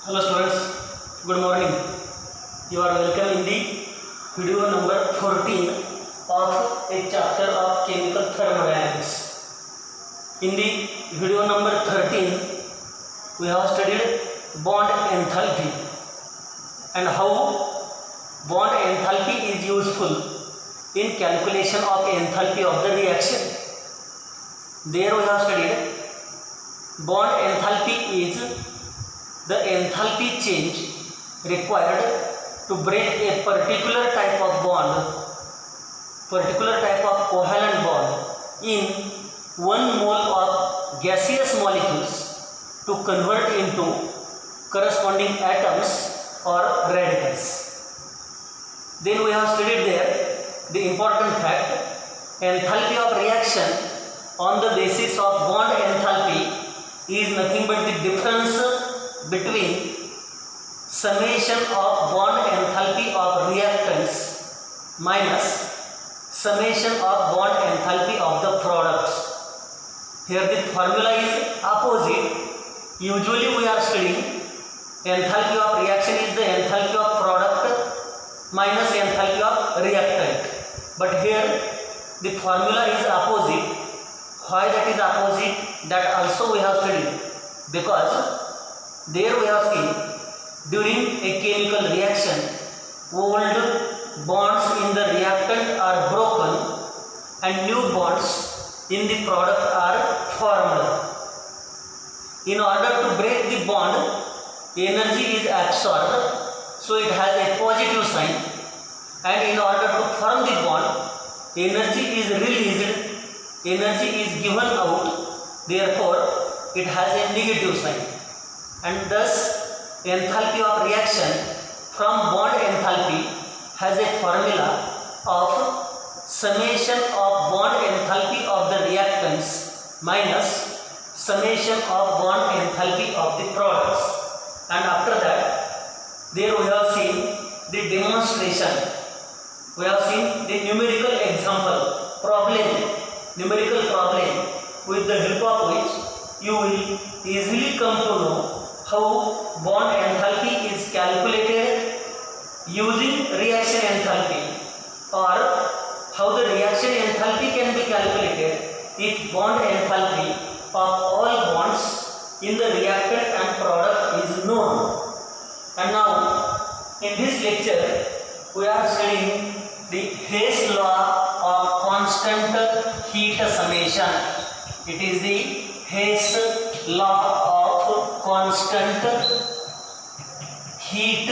Hello students, good morning. You are welcome in the video number 14 of a chapter of chemical thermodynamics. In the video number 13, we have studied bond enthalpy and how bond enthalpy is useful in calculation of enthalpy of the reaction. There we have studied bond enthalpy is the enthalpy change required to break a particular type of covalent bond in 1 mole of gaseous molecules to convert into corresponding atoms or radicals. Then we have studied there the important fact: enthalpy of reaction on the basis of bond enthalpy is nothing but the difference between summation of bond enthalpy of reactants minus summation of bond enthalpy of the products. Here the formula is opposite. Usually we are studying enthalpy of reaction is the enthalpy of product minus enthalpy of reactant, but here the formula is opposite. Why that is opposite, that also we have studied, because there we have seen during a chemical reaction old bonds in the reactant are broken and new bonds in the product are formed. In order to break the bond, energy is absorbed, so it has a positive sign, and in order to form the bond, energy is released, energy is given out, therefore it has a negative sign. And thus enthalpy of reaction from bond enthalpy has a formula of summation of bond enthalpy of the reactants minus summation of bond enthalpy of the products. And after that, there we have seen the demonstration, we have seen the numerical example numerical problem, with the help of which you will easily come to know how bond enthalpy is calculated using reaction enthalpy, or how the reaction enthalpy can be calculated if bond enthalpy of all bonds in the reactant and product is known. And now in this lecture we are studying the Hess law of constant heat summation. It is the Hess law of constant heat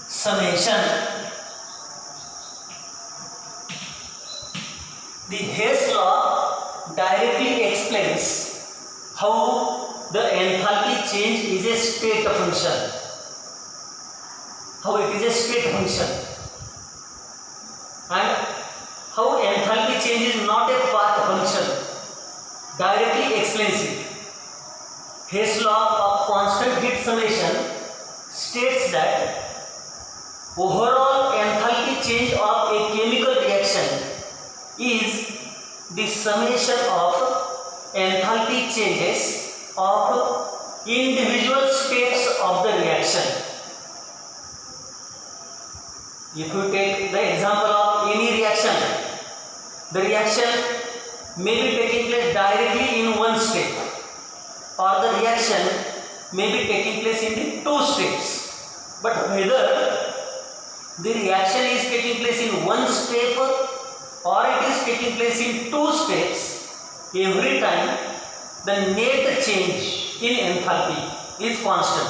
summation. The Hess law directly explains how the enthalpy change is a state function. How it is a state function, and how enthalpy change is not a path function. Directly explains it. Hess law of constant heat summation states that overall enthalpy change of a chemical reaction is the summation of enthalpy changes of individual steps of the reaction. If you take the example of any reaction, the reaction may be taking place directly in one step, or the reaction may be taking place in the 2 steps. But whether the reaction is taking place in 1 step or it is taking place in 2 steps, every time the net change in enthalpy is constant.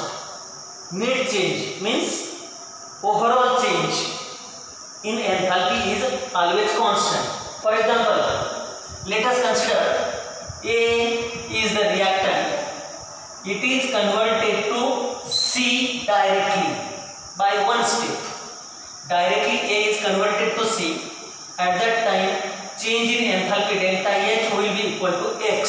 Net change means overall change in enthalpy is always constant. For example, let us consider A is the reactant. It is converted to C directly by 1 step. Directly A is converted to C. At that time, change in enthalpy delta H will be equal to X.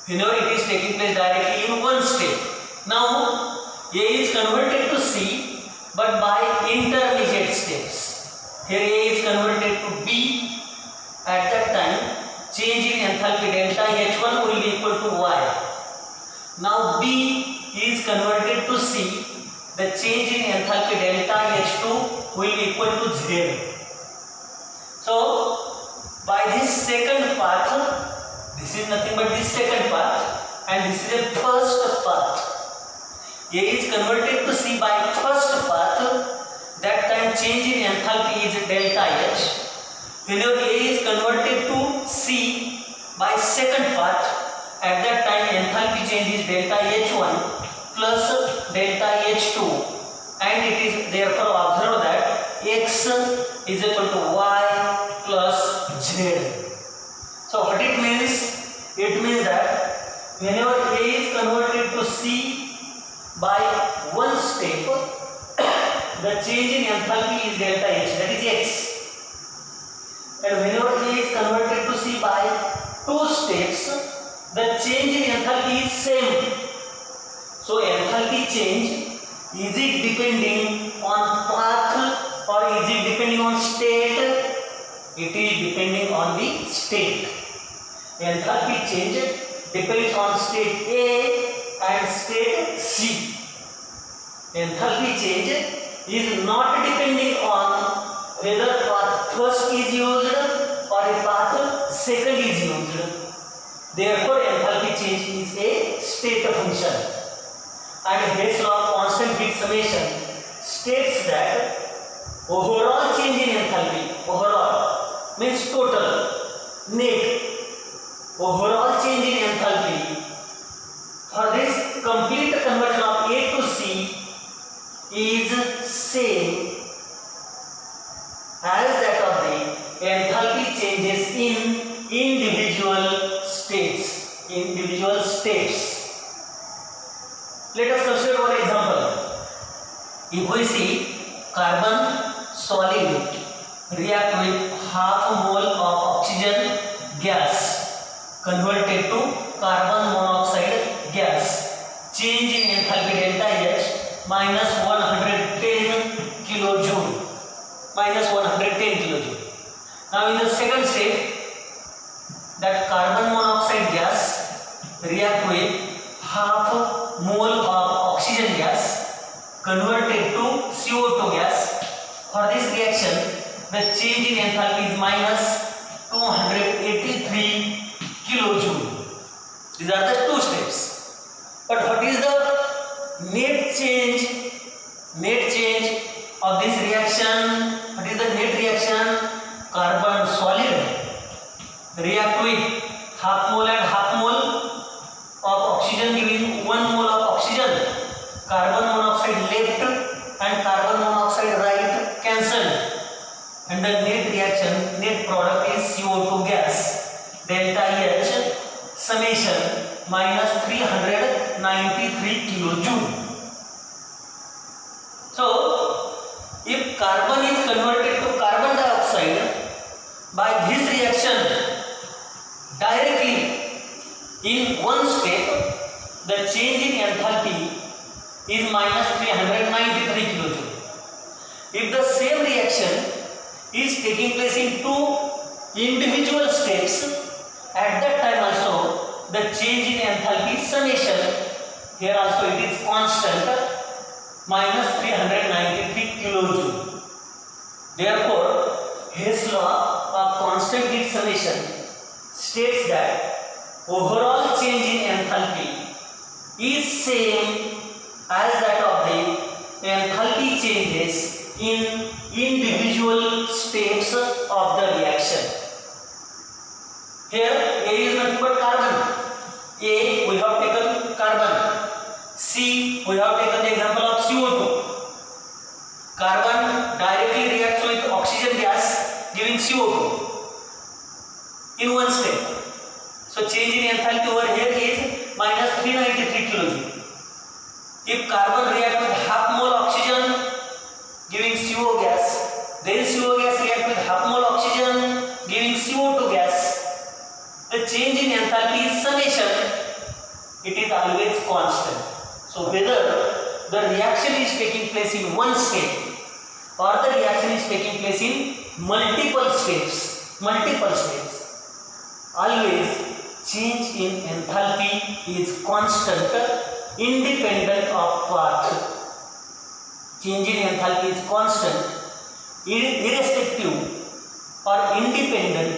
Whenever it is taking place directly in 1 step. Now A is converted to C, but by intermediate steps. Here A is converted to B. At that time, change in enthalpy delta H1 will be equal to Y. Now B is converted to C. The change in enthalpy delta H2 will be equal to 0. So by this second path, this is nothing but this second path, and this is a first path. A is converted to C by first path. That time change in enthalpy is delta H. Whenever A is converted to C by second path, at that time enthalpy change is delta H1 plus delta H2, and it is therefore observed that X is equal to Y plus Z. So what it means? It means that whenever A is converted to C by one step, the change in enthalpy is delta H, that is X. And whenever A is converted to C by two steps, the change in enthalpy is same. So enthalpy change, is it depending on path or is it depending on state? It is depending on the state. Enthalpy change depends on state A and state C. Enthalpy change is not depending on whether path first is used or a path second is used. Therefore, enthalpy change is a state function. And Hess law of constant heat summation states that overall change in enthalpy, overall means total, net, overall change in enthalpy for this complete conversion of A to C is same as that of the enthalpy changes in individual states, individual steps. Let us consider one example. If we see carbon solid react with half mole of oxygen gas converted to carbon monoxide gas, change in enthalpy delta H minus 110 kilojoule. Minus 110 kilojoule. Now in the second step, that carbon monoxide gas react with half mole of oxygen gas converted to CO2 gas. For this reaction, the change in enthalpy is minus 283 kilojoule. These are the two steps. But what is the net change? Net change of this reaction. What is the net reaction? Carbon solid react with half mole and half mole of oxygen giving 1 mole of oxygen. Carbon monoxide left and carbon monoxide right cancelled. And the net reaction, net product is CO2 gas. Delta H summation minus 393 kilojoule. So, if carbon is converted to carbon dioxide by this reaction directly in one step, the change in enthalpy is minus 393 kilojoule. If the same reaction is taking place in two individual steps, at that time also the change in enthalpy summation, here also it is constant, minus 393 kilojoule. Therefore, Hess law of constant heat summation states that overall change in enthalpy is same as that of the enthalpy changes in individual steps of the reaction. Here A is nothing but carbon. A we have taken carbon. C we have taken the example of CO2. Carbon directly reacts with oxygen gas giving CO2 in one step. So change in enthalpy over here is minus 393 kilojoule. If carbon react with half mole oxygen giving CO gas, then CO gas react with half mole oxygen giving CO2 gas, the change in enthalpy is summation, it is always constant. So whether the reaction is taking place in one step or the reaction is taking place in multiple steps, always change in enthalpy is constant independent of path. Change in enthalpy is constant irrespective or independent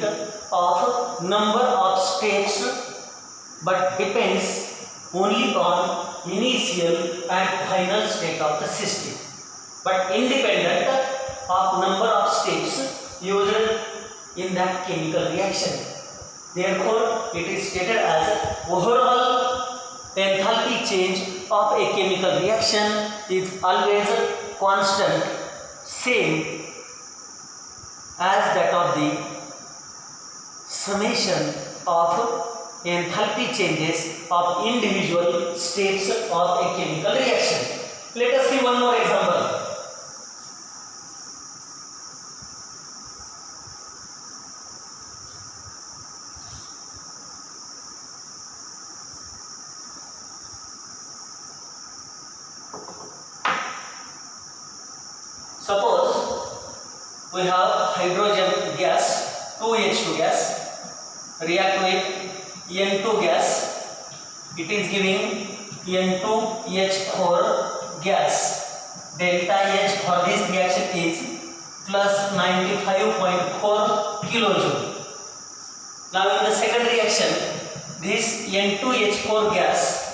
of number of steps, but depends only on initial and final state of the system, but independent of number of steps used in that chemical reaction. Therefore, it is stated as overall enthalpy change of a chemical reaction is always constant, same as that of the summation of enthalpy changes of individual states of a chemical reaction. Let us see one more example. Suppose we have hydrogen gas, 2H2 gas, react with N2 gas, it is giving N2H4 gas. Delta H for this reaction is plus 95.4 kilojoule. Now in the second reaction, this N2H4 gas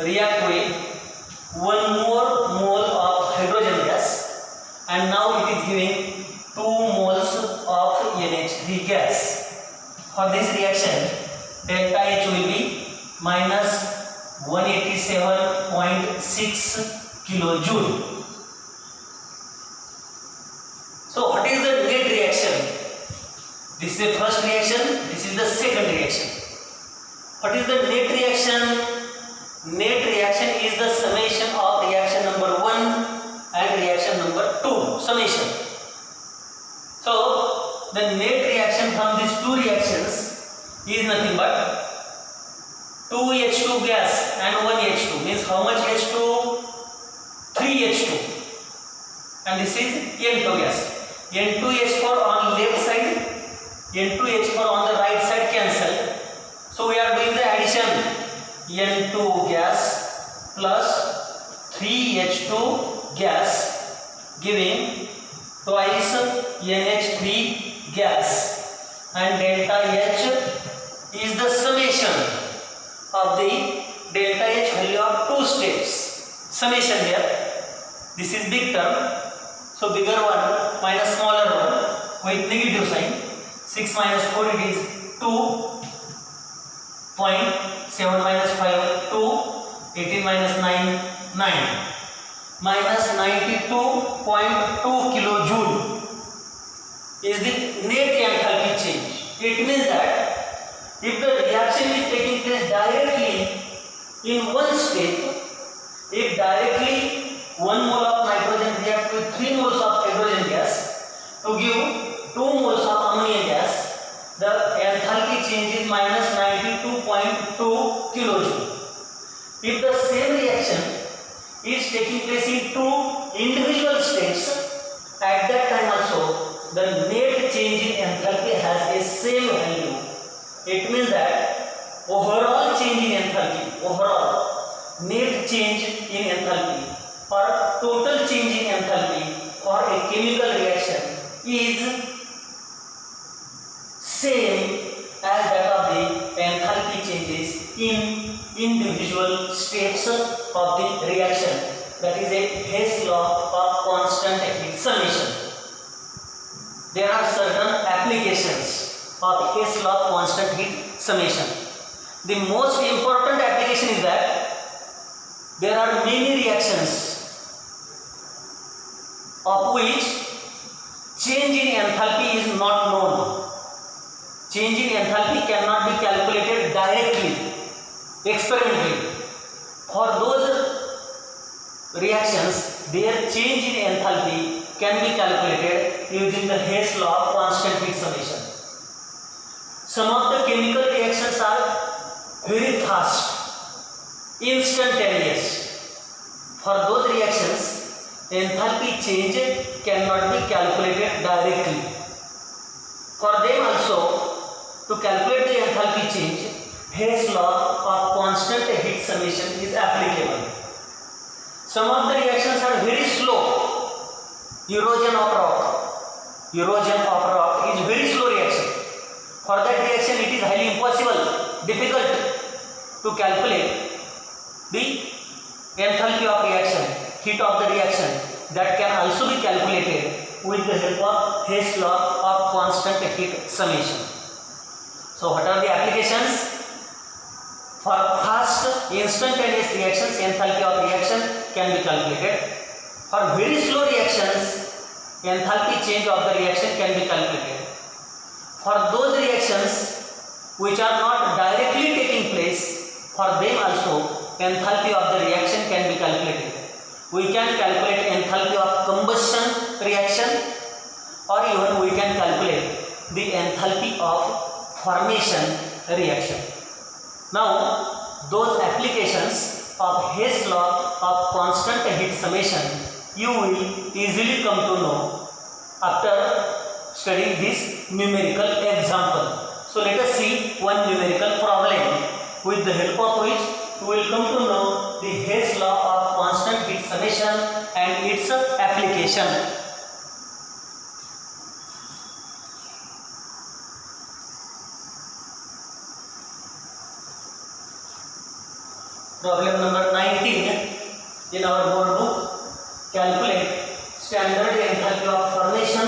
react with 1 more mole of hydrogen gas, and now it is giving 2 moles of NH3 gas. For this reaction, delta H will be minus 187.6 kilojoule. So what is the net reaction? This is the first reaction, this is the second reaction. What is the net reaction? Net reaction is the summation of reaction number 1 and reaction number 2, summation. So the net reaction from these two reactions is nothing but 2H2 gas and 1H2, means how much H2? 3H2, and this is N2 gas. N2H4 on left side, N2H4 on the right side cancel. So we are doing the addition, N2 gas plus 3H2 gas giving twice NH3 gas, and delta H is the summation of the delta H value of 2 steps. Summation here. This is big term, so bigger one minus smaller one with negative sign. 6 minus 4 it is 2.7 minus 5 2, 18 minus 9 9, minus 92.2 kilojoule is the net enthalpy change. It means that if the reaction is taking place directly in one step, if directly 1 mole of nitrogen reacts with 3 moles of hydrogen gas to give 2 moles of ammonia gas, the enthalpy change is minus 92.2 kilojoule. If the same reaction is taking place in 2 individual steps, at that time also the net change in enthalpy has a same value. It means that overall change in enthalpy, overall net change in enthalpy or total change in enthalpy for a chemical reaction is same as that of the enthalpy changes in individual steps of the reaction. That is a Hess law of constant heat summation. There are certain applications of Hess law of constant heat summation. The most important application is that there are many reactions of which change in enthalpy is not known. Change in enthalpy cannot be calculated directly, experimentally. For those reactions, their change in enthalpy can be calculated using the Hess law of constant heat summation. Some of the chemical reactions are very fast, instantaneous. For those reactions, enthalpy change cannot be calculated directly. For them also, to calculate the enthalpy change, Hess law of constant heat summation is applicable. Some of the reactions are very slow. Erosion of rock is very slow reaction. For that reaction it is highly impossible, difficult to calculate the enthalpy of reaction, heat of the reaction. That can also be calculated with the help of Hess law of constant heat summation. So what are the applications? For fast instantaneous reactions, enthalpy of reaction can be calculated. For very slow reactions, enthalpy change of the reaction can be calculated. For those reactions which are not directly taking place, for them also enthalpy of the reaction can be calculated. We can calculate enthalpy of combustion reaction, or even we can calculate the enthalpy of formation reaction. Now, those applications of Hess law of constant heat summation you will easily come to know after studying this numerical example. So let us see one numerical problem with the help of which we will come to know the Hess law of constant heat summation and its application. Problem number 19 in our board book. Calculate standard enthalpy of formation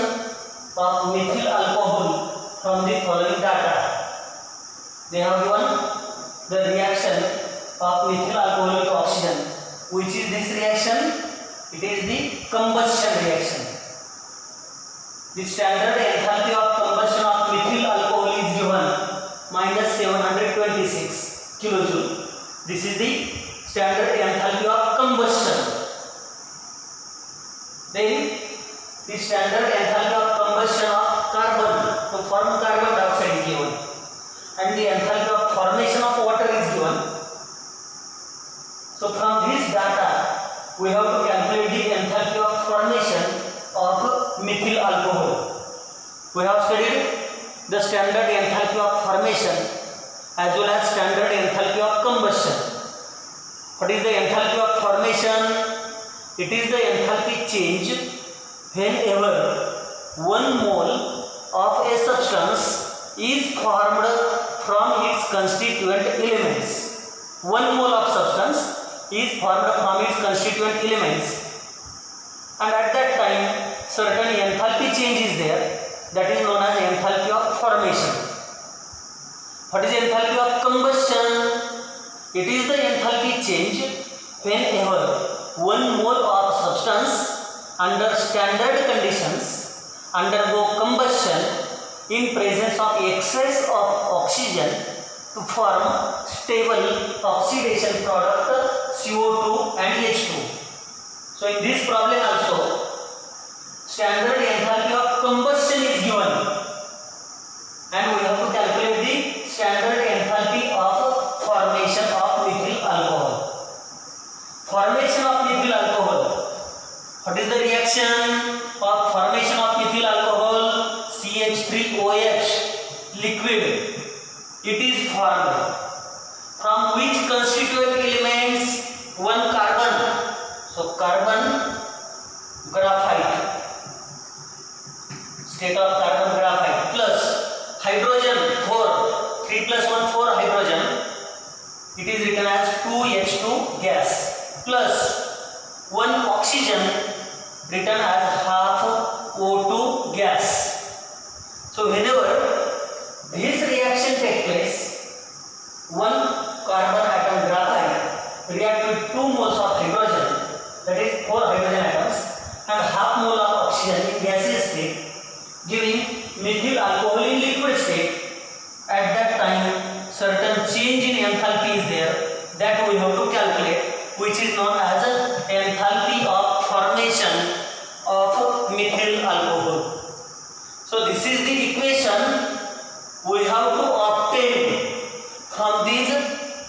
of methyl alcohol from the following data. They have given the reaction of methyl alcohol to oxygen. Which is this reaction? It is the combustion reaction. The standard enthalpy of combustion of methyl alcohol is given minus 726 kilojoule. This is the standard enthalpy of combustion. Then the standard enthalpy of combustion of carbon to form carbon dioxide is given, and the enthalpy of formation of water is given. So from this data we have to calculate the enthalpy of formation of methyl alcohol. We have studied the standard enthalpy of formation as well as standard enthalpy of combustion. What is the enthalpy of formation? It is the enthalpy change whenever 1 mole of a substance is formed from its constituent elements. 1 mole of substance is formed from its constituent elements, and at that time certain enthalpy change is there, that is known as enthalpy of formation. What is enthalpy of combustion? It is the enthalpy change whenever 1 mole of substance under standard conditions undergo combustion in presence of excess of oxygen to form stable oxidation product CO2 and H2. So in this problem also standard enthalpy of combustion is given, and we have to calculate the standard enthalpy of formation of methyl alcohol. Formation of methyl alcohol. What is the reaction of formation of methyl alcohol? CH3OH liquid. It is formed from which constituent elements? 1 carbon. So carbon graphite. State of carbon graphite plus hydrogen 4. 3 plus 1 4 hydrogen. It is written as 2H2 gas. Plus 1 oxygen written as half O2 gas. So whenever this reaction takes place, 1 carbon atom graphite react with 2 moles of hydrogen, that is 4 hydrogen atoms, and half mole of oxygen in gaseous state, giving methyl alcohol in liquid state. At that time certain change in enthalpy is there, that we have to calculate, which is known as enthalpy of formation of methyl alcohol. So this is the equation we have to obtain from these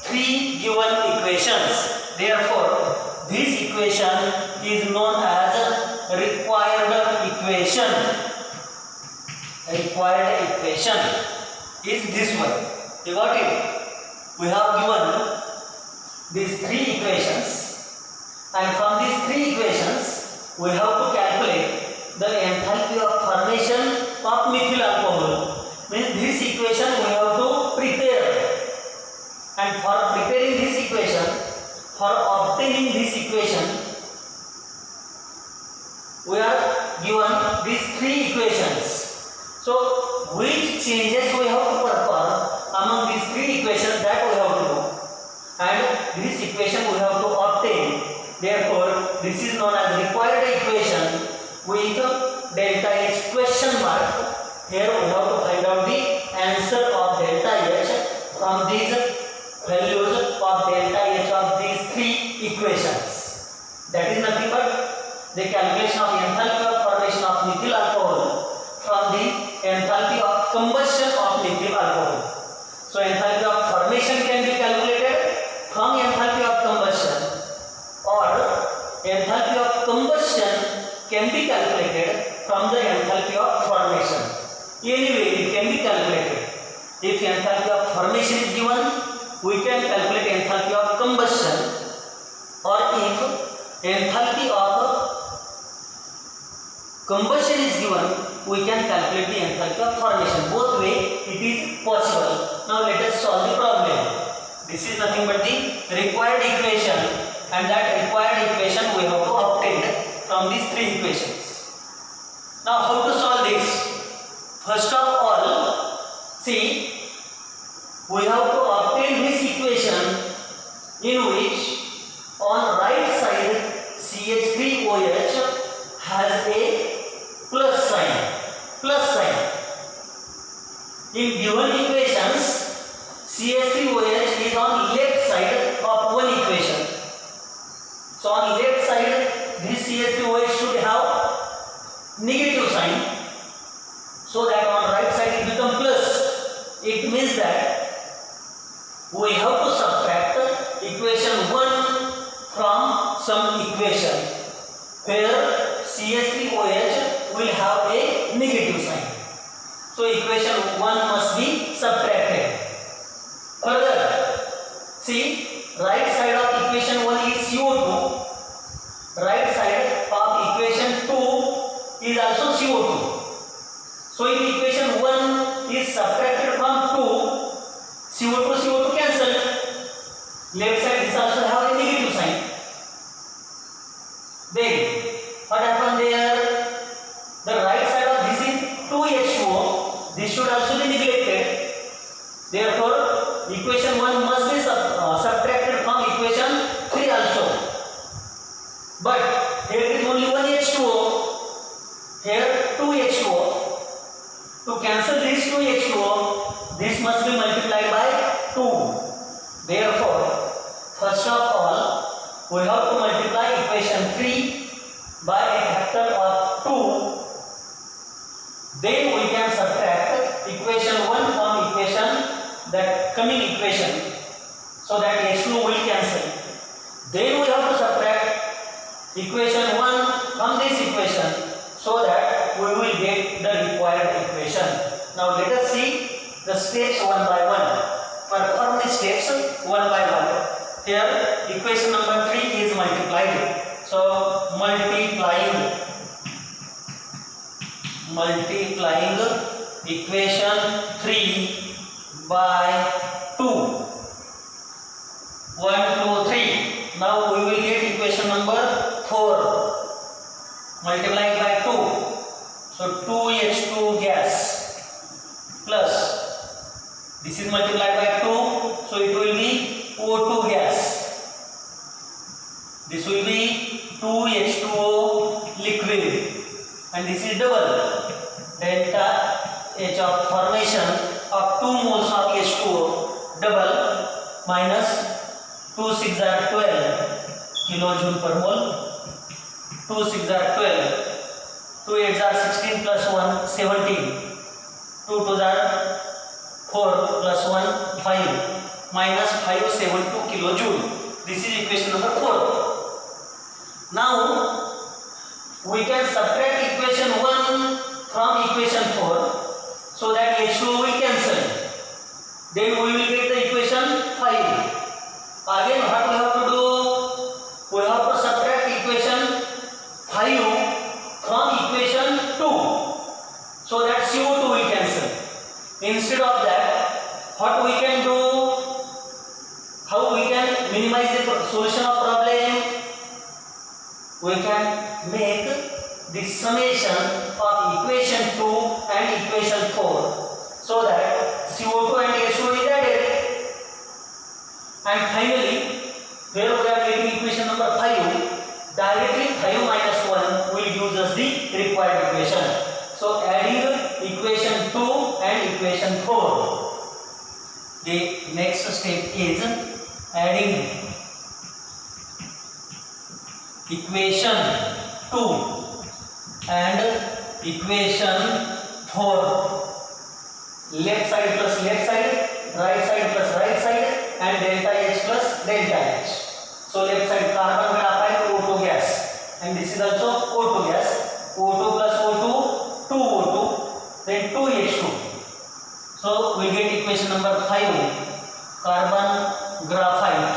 3 given equations. Therefore this equation is known as required equation. Required equation is this one. You got it? We have given these three equations, and from these three equations we have to calculate the enthalpy of formation of methyl alcohol. Means this equation we have to prepare, and for preparing this equation, for obtaining this equation, we are given these three equations. So which changes we have to perform among these three equations, that we have to do, and this equation we have to obtain. Therefore this is known as required equation with delta H question mark. Here we have to find out the answer of delta H from these values of delta H of these three equations. That is nothing but the calculation of enthalpy of formation of methyl alcohol from the enthalpy of combustion of methyl alcohol. So enthalpy of formation can be calculated from enthalpy of combustion, or enthalpy of combustion can be calculated from the enthalpy of formation. Anyway, it can be calculated. If enthalpy of formation is given, we can calculate enthalpy of combustion, or if enthalpy of combustion is given, we can calculate the enthalpy of formation. Both way it is possible. Now let us solve the problem. This is nothing but the required equation, and that required equation we have to obtain from these three equations. Now how to solve this? First of all, see, we have to obtain this equation in which on right side CH3OH has a plus sign. In given equations, CH3OH is on left side of one equation. So on left side, this CH3OH should have negative sign, so that on right side it becomes plus. It means that we have to subtract equation 1 from some equation where CH3OH will have a negative sign. So equation 1 must be subtracted. Further, see, right side of equation 1 is CO2. Right side of equation 2 is also CO2. So if equation 1 is subtracted from 2, CO2 cancel. Left side is also have a negative sign. Then what happened there? The right side of this is 2H2O. This should also be neglected. Therefore equation 1 must be subtracted from equation 3 also. But here is only one H2O, here 2H2O. To cancel this 2H2O, this must be multiplied by 2. Therefore first of all, we have to multiply equation 3 by a factor of 2. Then we can subtract equation 1 from equation, that coming equation, so that H2 will cancel. Then we have to subtract equation 1 from this equation, so that we will get the required equation. Now let us see the steps one by one. Perform the steps one by one. Here equation number 3 is multiplied. So multiplying equation 3 by 2. 1, 2, 3. Now we will get equation number 4 multiplied by 2. So 2H2 gas plus, this is multiplied by 2, so it will be O2 gas. This will be 2H2O liquid, and this is double delta H of formation of 2 moles of H2O double minus 2 6 are 12 kilojoule per mole. 2 6 are 12, 2 8 are 16 plus 1 17, 2 2 are 4 plus 1 5 minus 572 kilojoule. This is equation number 4. Now we can subtract equation 1 from equation 4, so that H2O will cancel. Then we will instead of that, what we can do, how we can minimize the solution of problem, we can make the summation of equation 2 and equation 4 so that CO2 and H2O is added, and finally where we are getting equation number 5, directly 5 minus 1 will give us the required equation. So adding equation 2 and equation 4, the next step is adding equation 2 and equation 4, left side plus left side, right side plus right side, and delta H plus delta H. So left side carbon graphite O2 gas, and this is also O2 gas, O2 plus O2, 2O2, then 2H2. So we get equation number 5, carbon graphite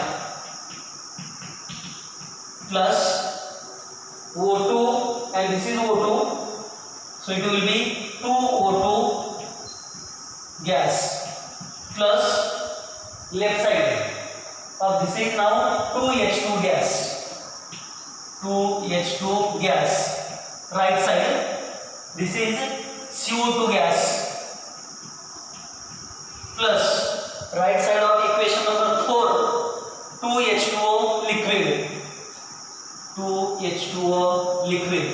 plus O2, and this is O2, so it will be 2O2 gas plus left side of this is now 2H2 gas, 2H2 gas, right side this is CO2 gas plus right side of equation number 4, 2H2O liquid, 2H2O liquid,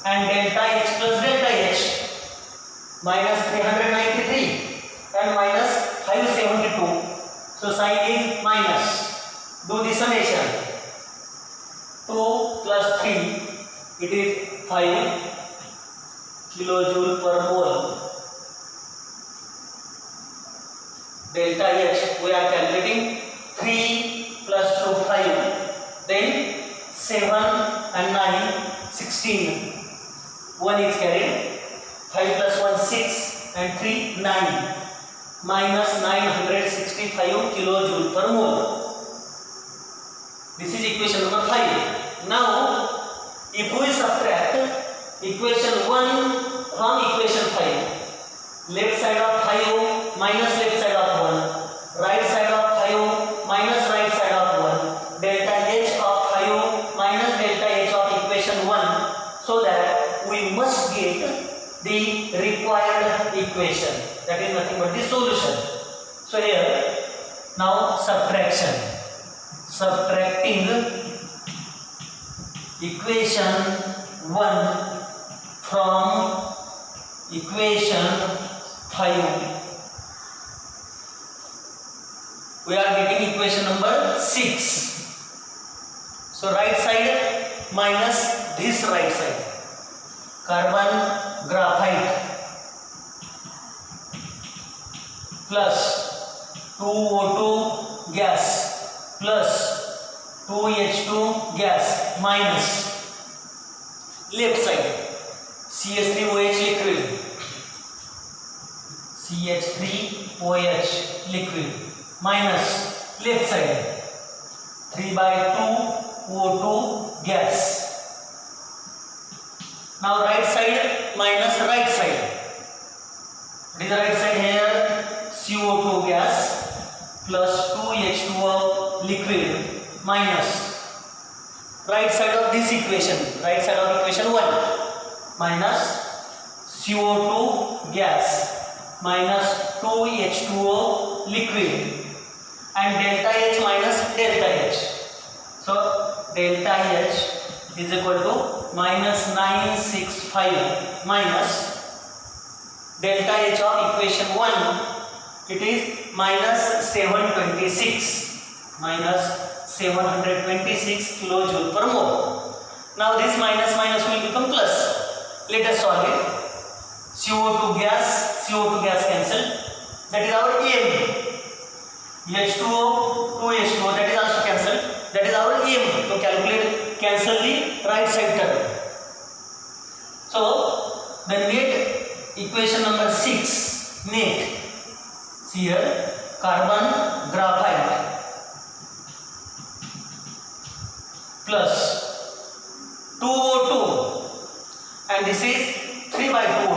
and delta H plus delta H, minus 393 and minus 572, so sign is minus. Do the summation, 2 plus 3, it is 5 kilojoule per mole. Delta H we are calculating, 3 plus 2 5, then 7 and 9 16, 1 is carried, 5 plus 1 6 and 3 9, minus 965 kilojoule per mole. This is equation number 5. Now if we subtract equation 1 from equation 5, left side of 5 minus left side of 1, right side of 5 minus right side of 1, delta H of 5 minus delta H of equation 1, so that we must get the required equation, that is nothing but the solution. So here now subtraction, subtracting equation 1 from equation 5, we are getting equation number 6. So right side minus this right side, carbon graphite plus 2O2 gas plus 2H2 gas minus left side CH3OH liquid, CH3OH liquid minus left side 3/2O2 gas. Now right side minus right side, what is the right side here, CO2 gas plus 2H2O liquid minus right side of this equation, right side of equation 1, minus CO2 gas minus 2H2O liquid, and delta H minus delta H. So delta H is equal to minus 965 minus delta H of equation 1, it is minus 726, minus 726 kilojoule per mole. Now this minus minus will become plus. Let us solve it. CO2 gas cancel, that is our aim. H2O, 2H2O, that is also cancelled, that is our aim to calculate, cancel the right side term. So the net equation number 6, net, see here, carbon graphite plus 2O2, and this is 3/2O2,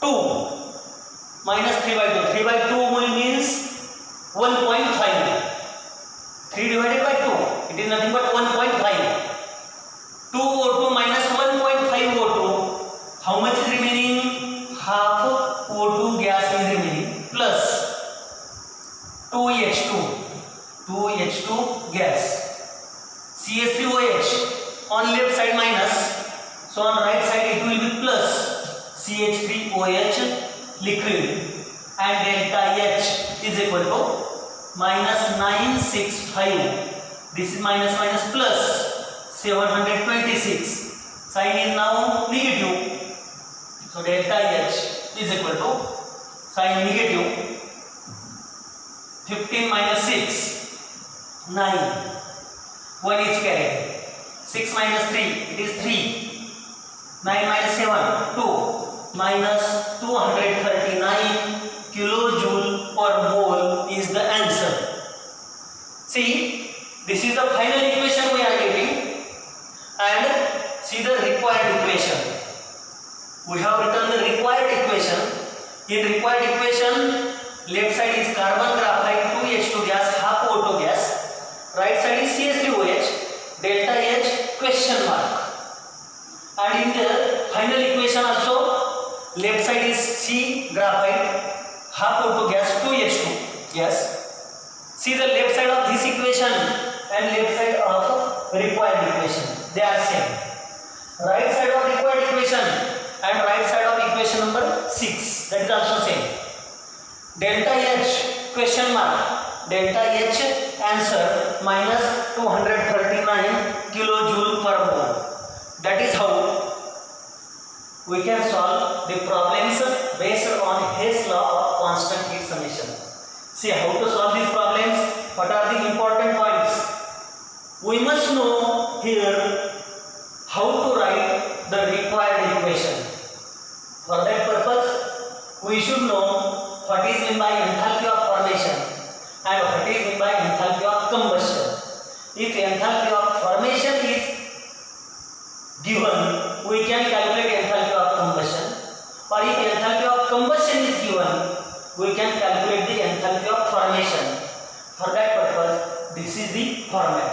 2 minus 3/2. 3/2 means 1.5. 3 divided by 2, it is nothing but 1.5. 2 O2 minus 1.5 O2. How much is remaining? Half O2 gas is remaining, plus 2H2. 2H2 gas. CH3OH on left side minus, so on right side it will be plus CH3OH liquid, and delta H is equal to minus 965. This is minus minus plus 726. Sign is now negative, so delta H is equal to sign negative 15 minus 6, 9. 1 is carried. 6 minus 3, it is 3. 9 minus 7, 2. Minus 239 kilojoule per mole is the answer. See, this is the final equation we are getting, and see the required equation. We have written the required equation. In required equation, left side is carbon graphite 2H2 gas, half O2 gas. Right side is CH3OH, delta H question mark. And in the final equation also, left side is C graphite, half O2 gas, 2H2 gas. See the left side of this equation and left side of required equation, they are same. Right side of required equation and right side of equation number 6, that is also same. Delta H question mark, delta H answer minus 239 kilojoule per mole. That is how we can solve the problems based on Hess law of constant heat summation. See how to solve these problems. What are the important points? We must know here how to write the required equation. For that purpose, we should know what is meant by enthalpy of formation and what is meant by enthalpy of combustion. If enthalpy of formation is given, we can calculate enthalpy of combustion, or if enthalpy of combustion is given, we can calculate the enthalpy of formation. For that purpose, this is the format.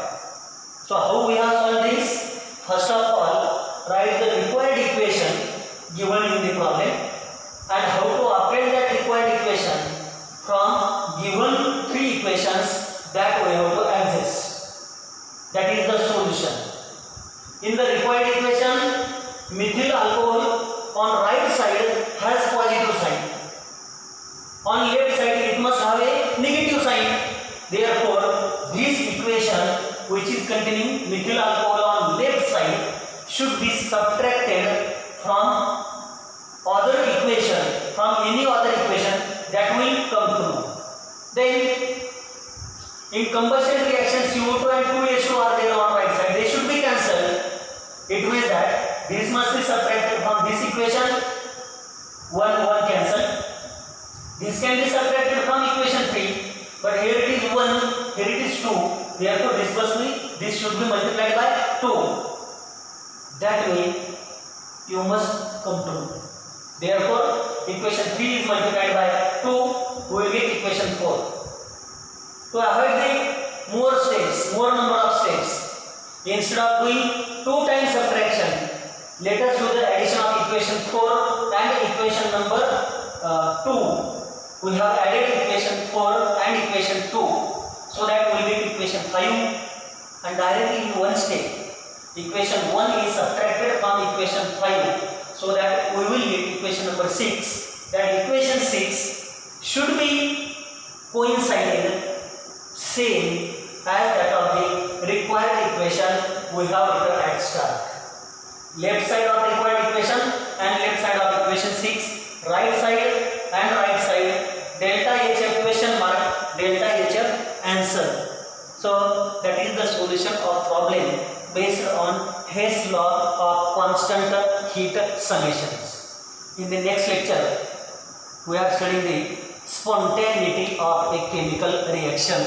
So how we have solved this? First of all, write the required equation given in the problem, and how to apply that required equation from given 3 equations that we have to adjust. That is the solution. In the required equation, methyl alcohol on right side has positive sign. On left side it must have a negative sign. Therefore, this equation which is containing methyl alcohol on left side should be subtracted from other equation, from any other equation that will come to know. Then in combustion reaction, CO2 and 2H2 are there on right side. They should be cancelled. It means that this must be subtracted from this equation. 1 cancel. This can be subtracted from equation 3. But here it is 1, here it is 2. Therefore, this should be multiplied by 2. That way, you must come to know. Therefore, equation 3 is multiplied by 2. We will get equation 4. To avoid the more number of steps, instead of doing 2 times subtraction, let us do the addition of equation 4 and equation number 2. We have added equation 4 and equation 2, so that we will get equation 5, and directly in one step, equation 1 is subtracted from equation 5, so that we will get equation number 6. That equation 6 should be coincident same as that of the required equation we have written at start. Left side of required equation and left side of equation 6, right side and right side, delta HF question mark, delta HF answer. So that is the solution of problem based on Hess law of constant heat summations. In the next lecture, we are studying the spontaneity of a chemical reaction.